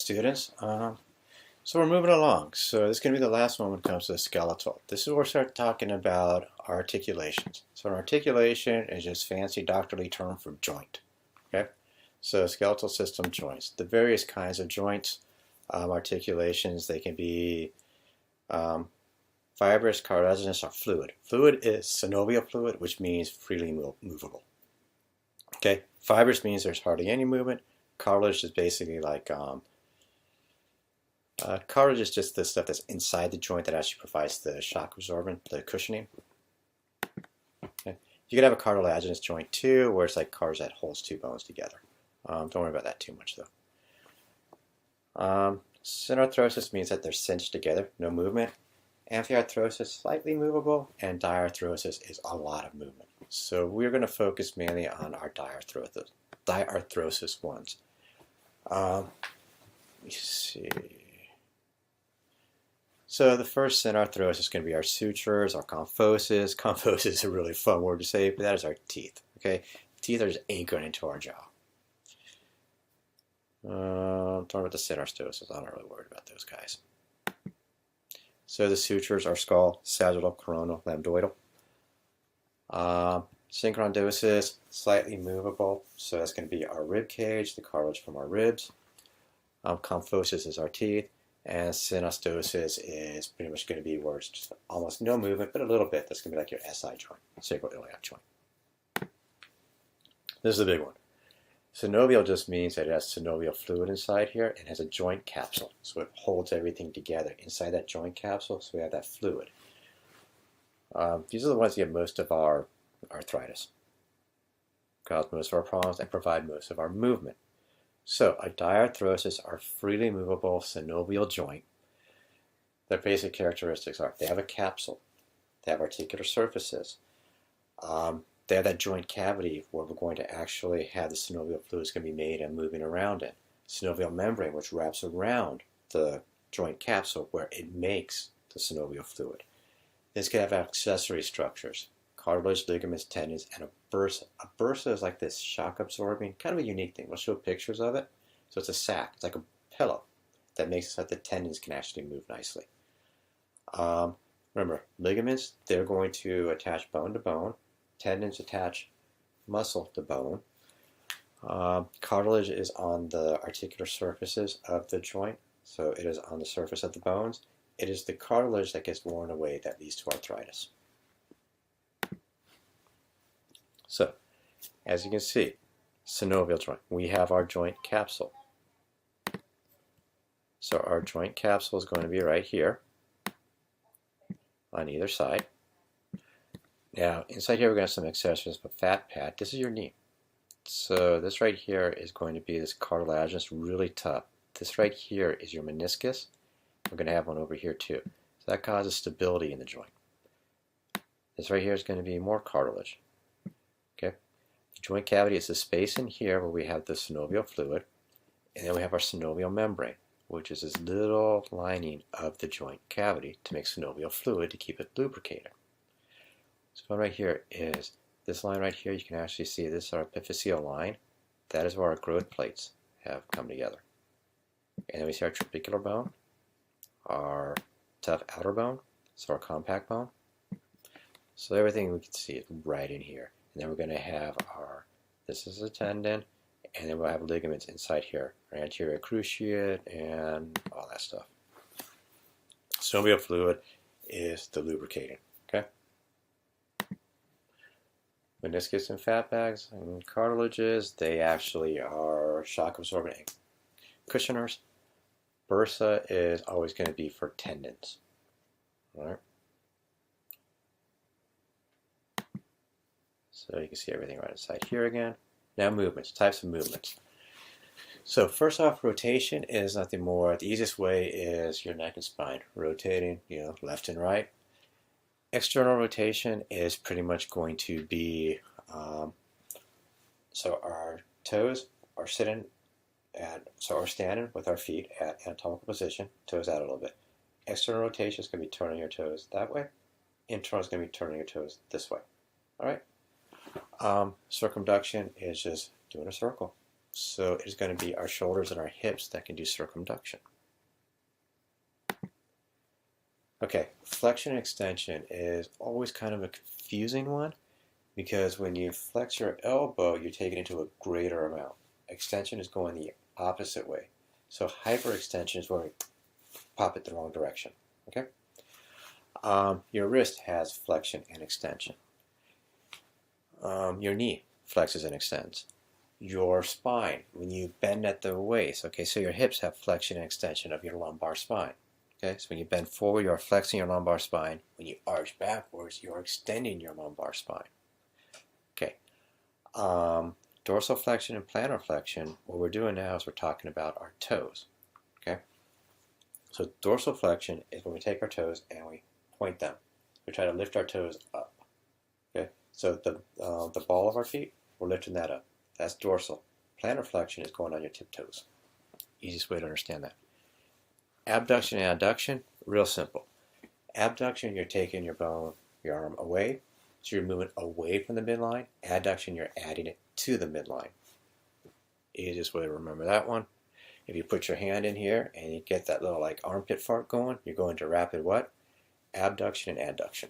students. So we're moving along. So this is going to be the last one when it comes to the skeletal. This is where we start talking about articulations. So an articulation is just fancy doctorly term for joint. Okay, so skeletal system joints. The various kinds of joints, articulations. They can be fibrous, cartilaginous, or fluid. Fluid is synovial fluid, which means freely movable. Okay, fibrous means there's hardly any movement. Cartilage is basically like cartilage is just the stuff that's inside the joint that actually provides the shock absorbent, the cushioning. Okay. You could have a cartilaginous joint too, where it's like cartilage that holds two bones together. Don't worry about that too much though. Synarthrosis means that they're cinched together, no movement. Amphiarthrosis, slightly movable, and diarthrosis is a lot of movement. So we're going to focus mainly on our diarthrosis ones. Let me see. So the first synarthrosis is going to be our sutures, our kyphosis. Kyphosis is a really fun word to say, but that is our teeth. Okay, teeth are just anchored into our jaw. Talking about the synarthrosis, I'm not really worried about those guys. So the sutures are skull, sagittal, coronal, lambdoidal. Synchrondosis, slightly movable, so that's going to be our rib cage, the cartilage from our ribs. Kyphosis is our teeth, and synostosis is pretty much going to be where it's just almost no movement, but a little bit. That's going to be like your SI joint, sacroiliac joint. This is the big one. Synovial just means that it has synovial fluid inside here and has a joint capsule, so it holds everything together inside that joint capsule, so we have that fluid. These are the ones that get most of our arthritis, cause most of our problems, and provide most of our movement. So a diarthrosis are freely movable synovial joint. Their basic characteristics are they have a capsule, they have articular surfaces, they have that joint cavity where we're going to actually have the synovial fluid is going to be made and moving around it. Synovial membrane, which wraps around the joint capsule where it makes the synovial fluid. This can have accessory structures, cartilage, ligaments, tendons, and a bursa. A bursa is like this shock absorbing, kind of a unique thing. We'll show pictures of it. So it's a sac, it's like a pillow that makes it so that the tendons can actually move nicely. Remember, ligaments, they're going to attach bone to bone. Tendons attach muscle to bone. Cartilage is on the articular surfaces of the joint, so it is on the surface of the bones. It is the cartilage that gets worn away that leads to arthritis. So, as you can see, synovial joint, we have our joint capsule. So our joint capsule is going to be right here on either side. Now, inside here we're going to have some accessories, but fat pad. This is your knee. So this right here is going to be this cartilaginous, really tough. This right here is your meniscus. We're going to have one over here too. So that causes stability in the joint. This right here is going to be more cartilage. Okay. The joint cavity is the space in here where we have the synovial fluid, and then we have our synovial membrane, which is this little lining of the joint cavity to make synovial fluid to keep it lubricated. So right here is this line right here. You can actually see this is our epiphyseal line. That is where our growth plates have come together. And then we see our trabecular bone, our tough outer bone, so our compact bone. So everything we can see is right in here. And then we're going to have our, this is a tendon, and then we'll have ligaments inside here, our anterior cruciate and all that stuff. Synovial fluid is the lubricating. Okay. Meniscus and fat bags and cartilages, they actually are shock absorbent and cushioners. Bursa is always going to be for tendons. All right. So you can see everything right inside here again. Now movements, types of movements. So first off, rotation is nothing more. The easiest way is your neck and spine rotating, left and right. External rotation is pretty much going to be, so our toes are standing with our feet at anatomical position, toes out a little bit. External rotation is going to be turning your toes that way. Internal is going to be turning your toes this way. All right. Circumduction is just doing a circle. So it is going to be our shoulders and our hips that can do circumduction. Okay, flexion and extension is always kind of a confusing one because when you flex your elbow, you're taking it to a greater amount. Extension is going the opposite way. So hyperextension is where we pop it the wrong direction. Okay. Your wrist has flexion and extension. Your knee flexes and extends. Your spine, when you bend at the waist, okay, so your hips have flexion and extension of your lumbar spine. Okay, so when you bend forward, you are flexing your lumbar spine. When you arch backwards, you are extending your lumbar spine. Okay. Dorsal flexion and plantar flexion, what we're doing now is we're talking about our toes. Okay. So dorsal flexion is when we take our toes and we point them. We try to lift our toes up. Okay. So the ball of our feet, we're lifting that up. That's dorsal. Plantar flexion is going on your tiptoes. Easiest way to understand that. Abduction and adduction, real simple. Abduction, you're taking your arm away, so you're moving away from the midline. Adduction, you're adding it to the midline. Easiest way to remember that one. If you put your hand in here and you get that little like armpit fart going, you're going to rapid what? Abduction and adduction.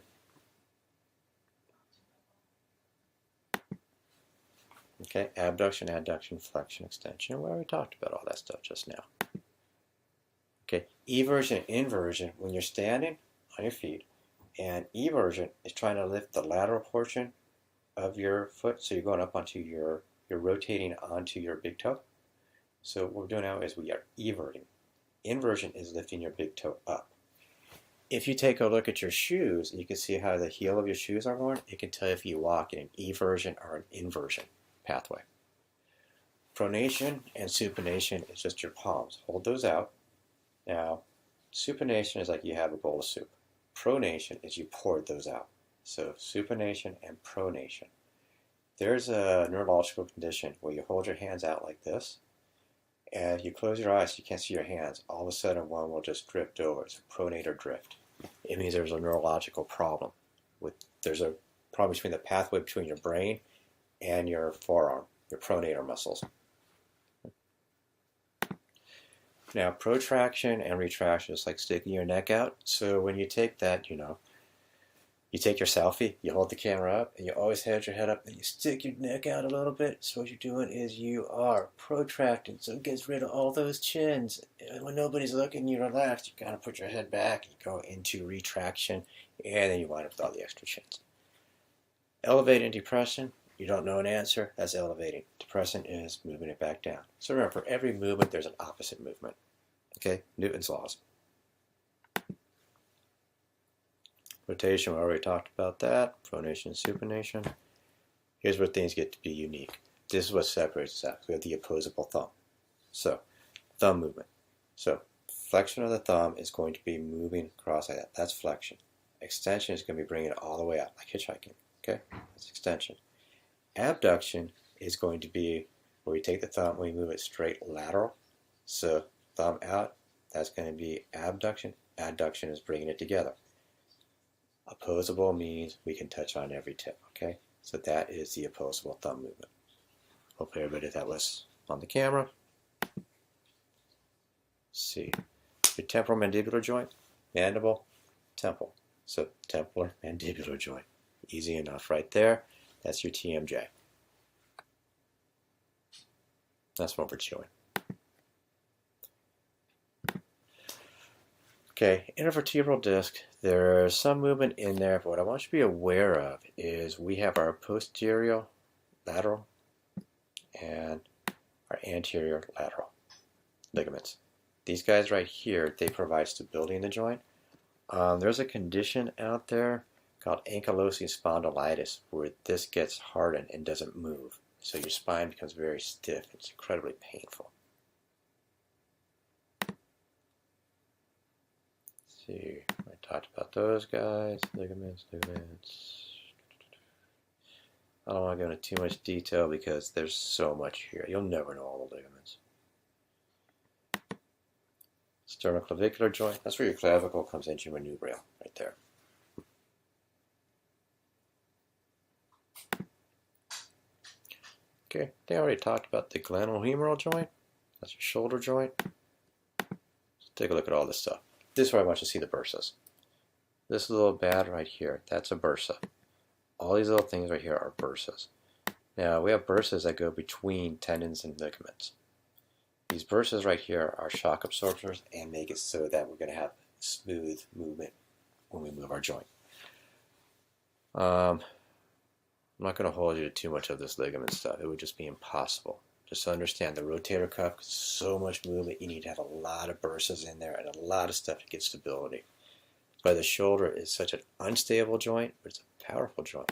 Okay, abduction, adduction, flexion, extension. We already talked about all that stuff just now. Okay, eversion and inversion, when you're standing on your feet, and eversion is trying to lift the lateral portion of your foot, so you're going up onto you're rotating onto your big toe. So what we're doing now is we are everting. Inversion is lifting your big toe up. If you take a look at your shoes, and you can see how the heel of your shoes are worn, it can tell you if you walk in an eversion or an inversion pathway. Pronation and supination is just your palms. Hold those out. Now, supination is like you have a bowl of soup. Pronation is you poured those out. So supination and pronation. There's a neurological condition where you hold your hands out like this, and you close your eyes so you can't see your hands. All of a sudden, one will just drift over. It's a pronator drift. It means there's a neurological problem. There's a problem between the pathway between your brain and your forearm, your pronator muscles. Now, protraction and retraction is like sticking your neck out. So when you take that, you take your selfie, you hold the camera up, and you always hold your head up, and you stick your neck out a little bit. So what you're doing is you are protracting, so it gets rid of all those chins. And when nobody's looking, you relax, you kind of put your head back, you go into retraction, and then you wind up with all the extra chins. Elevating depression, you don't know an answer, that's elevating. Depressing is moving it back down. So remember, for every movement, there's an opposite movement. Okay, Newton's laws. Rotation, we already talked about that. Pronation, supination. Here's where things get to be unique. This is what separates us out. We have the opposable thumb. So, thumb movement. So, flexion of the thumb is going to be moving across like that. That's flexion. Extension is going to be bringing it all the way out, like hitchhiking. Okay, that's extension. Abduction is going to be where we take the thumb, we move it straight lateral. So, thumb out, that's going to be abduction. Adduction is bringing it together. Opposable means we can touch on every tip, okay? So that is the opposable thumb movement. Hopefully everybody that was on the camera. Let's see. Your temporal mandibular joint, mandible, temple. So temporal mandibular joint. Easy enough right there. That's your TMJ. That's one for chewing. Okay, intervertebral disc, there's some movement in there, but what I want you to be aware of is we have our posterior lateral and our anterior lateral ligaments. These guys right here, they provide stability in the joint. There's a condition out there called ankylosing spondylitis where this gets hardened and doesn't move. So your spine becomes very stiff. It's incredibly painful. See, I talked about those guys, ligaments. I don't want to go into too much detail because there's so much here. You'll never know all the ligaments. Sternoclavicular joint, that's where your clavicle comes into your manubrial, right there. Okay, I think I already talked about the glenohumeral joint. That's your shoulder joint. Let's take a look at all this stuff. This is where I want you to see the bursas. This little bad right here, that's a bursa. All these little things right here are bursas. Now, we have bursas that go between tendons and ligaments. These bursas right here are shock absorbers and make it so that we're going to have smooth movement when we move our joint. I'm not going to hold you to too much of this ligament stuff. It would just be impossible. Just to understand the rotator cuff, so much movement, you need to have a lot of bursas in there and a lot of stuff to get stability. But the shoulder is such an unstable joint, but it's a powerful joint.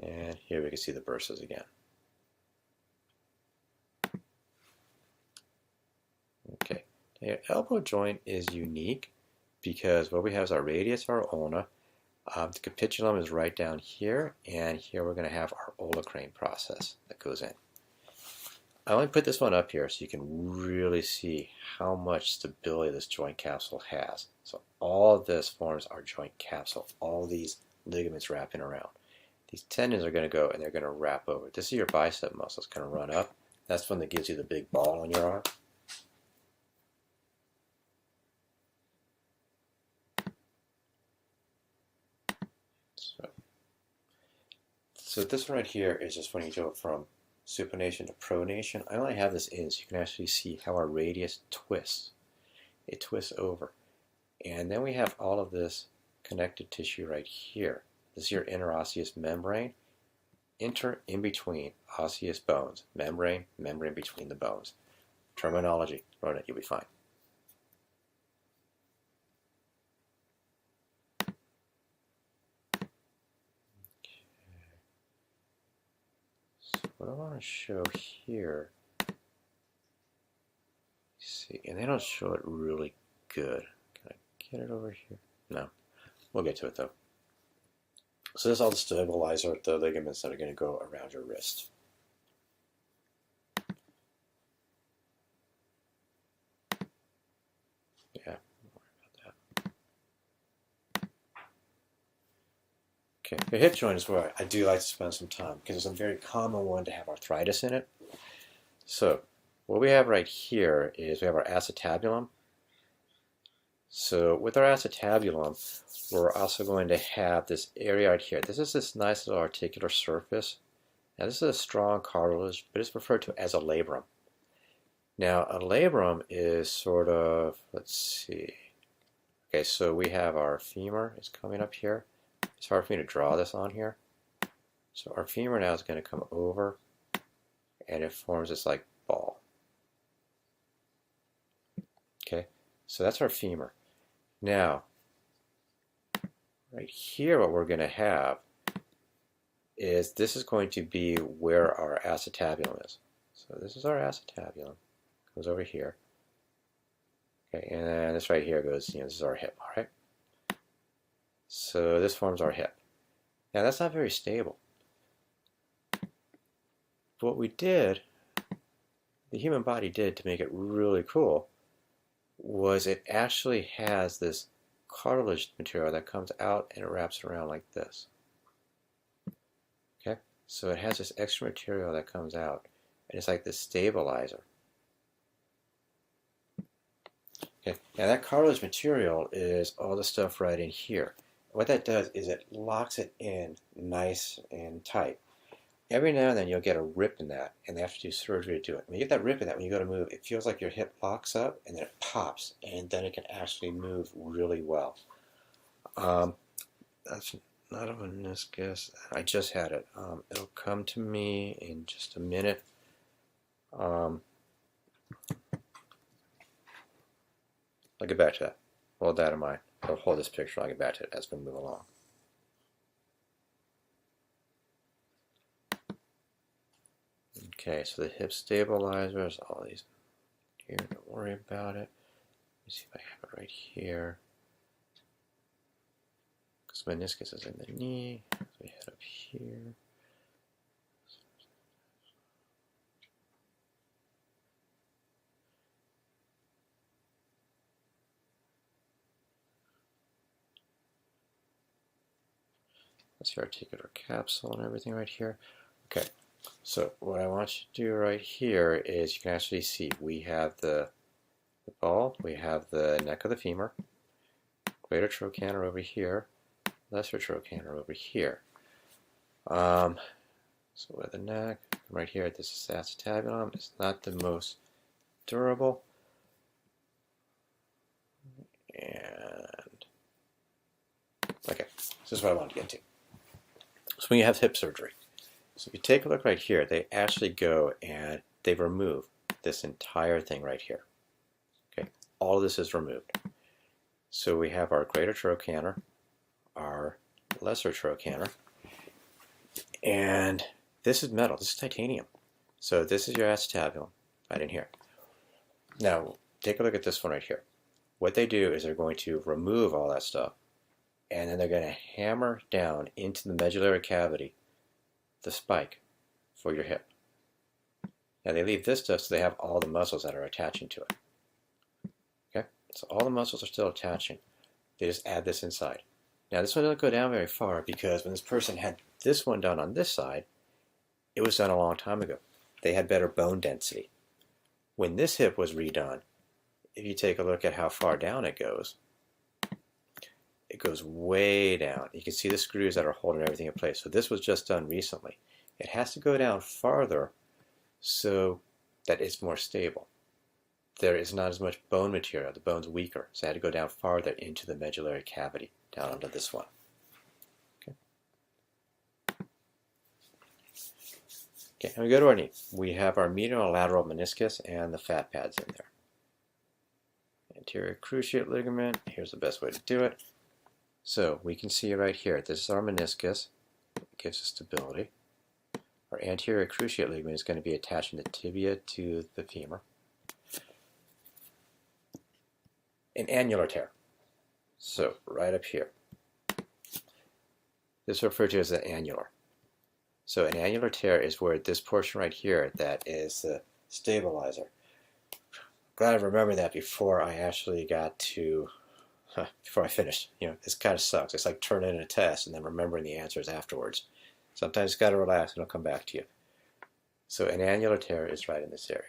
And here we can see the bursas again. Okay, the elbow joint is unique because what we have is our radius of our ulna. The capitulum is right down here, and here we're going to have our olecrane process that goes in. I only put this one up here so you can really see how much stability this joint capsule has. So all of this forms our joint capsule, all these ligaments wrapping around. These tendons are going to go and they're going to wrap over. This is your bicep muscle. It's going to run up. That's one that gives you the big ball on your arm. So this one right here is just when you go from supination to pronation. I only have this in so you can actually see how our radius twists. It twists over. And then we have all of this connective tissue right here. This is your interosseous membrane. In between osseous bones. Membrane between the bones. Terminology. Run it, you'll be fine. What I want to show here, see, and they don't show it really good. Can I get it over here? No. We'll get to it though. So this is all the stabilizer, the ligaments that are going to go around your wrist. Yeah, don't worry about that. Okay, the hip joint is where I do like to spend some time because it's a very common one to have arthritis in it. So what we have right here is we have our acetabulum. So with our acetabulum, we're also going to have this area right here. This is this nice little articular surface. Now this is a strong cartilage, but it's referred to as a labrum. Now a labrum is sort of, let's see. Okay, so we have our femur is coming up here. It's hard for me to draw this on here. So our femur now is going to come over and it forms this like ball. Okay, so that's our femur. Now, right here what we're going to have is this is going to be where our acetabulum is. So this is our acetabulum. Goes over here. Okay, and then this right here goes, this is our hip, all right? So this forms our hip. Now that's not very stable. What we did, the human body did to make it really cool, was it actually has this cartilage material that comes out and it wraps around like this. Okay, so it has this extra material that comes out and it's like this stabilizer. Okay, now that cartilage material is all the stuff right in here. What that does is it locks it in nice and tight. Every now and then you'll get a rip in that, and they have to do surgery to do it. When you get that rip in that, when you go to move, it feels like your hip locks up, and then it pops, and then it can actually move really well. That's not a meniscus. I just had it. It'll come to me in just a minute. I'll get back to that. Hold that in mind. I'll hold this picture. I'll get back to it as we move along. Okay, so the hip stabilizers, all these here, don't worry about it. Let me see if I have it right here. Because meniscus is in the knee. So we head up here. That's the articular capsule and everything right here. Okay, so what I want you to do right here is you can actually see we have the ball, we have the neck of the femur, greater trochanter over here, lesser trochanter over here. So with the neck, right here, this is acetabulum. It's not the most durable. And, okay, this is what I wanted to get to. So when you have hip surgery, so if you take a look right here, they actually go and they remove this entire thing right here. Okay, all of this is removed. So we have our greater trochanter, our lesser trochanter, and this is metal, this is titanium. So this is your acetabulum right in here. Now, take a look at this one right here. What they do is they're going to remove all that stuff, and then they're going to hammer down into the medullary cavity, the spike for your hip. Now they leave this stuff so they have all the muscles that are attaching to it. Okay, so all the muscles are still attaching. They just add this inside. Now this one doesn't go down very far because when this person had this one done on this side, it was done a long time ago. They had better bone density. When this hip was redone, if you take a look at how far down it goes way down. You can see the screws that are holding everything in place. So this was just done recently. It has to go down farther so that it's more stable. There is not as much bone material. The bone's weaker. So I had to go down farther into the medullary cavity, down onto this one. Okay, and we go to our knee. We have our medial and lateral meniscus and the fat pads in there. Anterior cruciate ligament. Here's the best way to do it. So we can see right here, this is our meniscus. It gives us stability. Our anterior cruciate ligament is going to be attaching the tibia to the femur. An annular tear. So right up here. This is referred to as an annular. So an annular tear is where this portion right here that is the stabilizer. Glad I remembered that before I actually got to, before I finished. You know, this kind of sucks. It's like turning in a test and then remembering the answers afterwards. Sometimes you got to relax and it'll come back to you. So an annular tear is right in this area.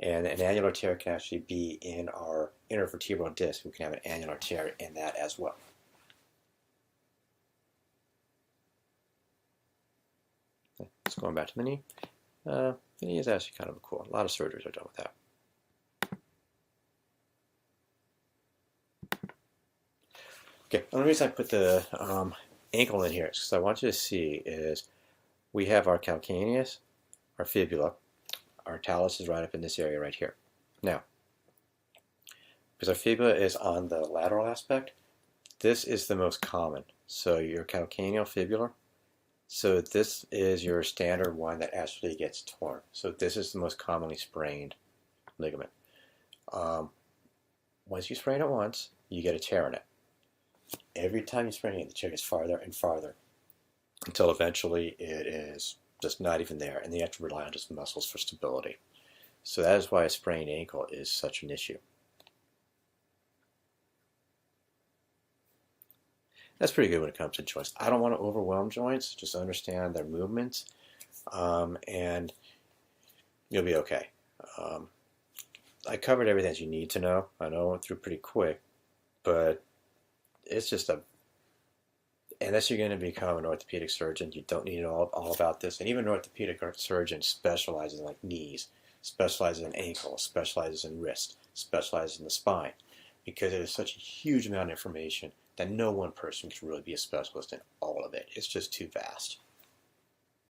And an annular tear can actually be in our intervertebral disc. We can have an annular tear in that as well. Let's go back to the knee. The knee is actually kind of cool. A lot of surgeries are done with that. Okay, the only reason I put the ankle in here is because I want you to see is we have our calcaneus, our fibula, our talus is right up in this area right here. Now, because our fibula is on the lateral aspect, this is the most common. So your calcaneal fibular, so this is your standard one that actually gets torn. So this is the most commonly sprained ligament. Once you sprain it once, you get a tear in it. Every time you sprain it, the tear gets farther and farther until eventually it is just not even there, and then you have to rely on just muscles for stability. So that is why a sprained ankle is such an issue. That's pretty good when it comes to joints. I don't want to overwhelm joints, just understand their movements, and you'll be okay. I covered everything that you need to know. I know I went through pretty quick, but it's just unless you're going to become an orthopedic surgeon, you don't need to know all about this. And even an orthopedic surgeon specializes in like knees, specializes in ankles, specializes in wrist, specializes in the spine, because it is such a huge amount of information that no one person can really be a specialist in all of it. It's just too vast.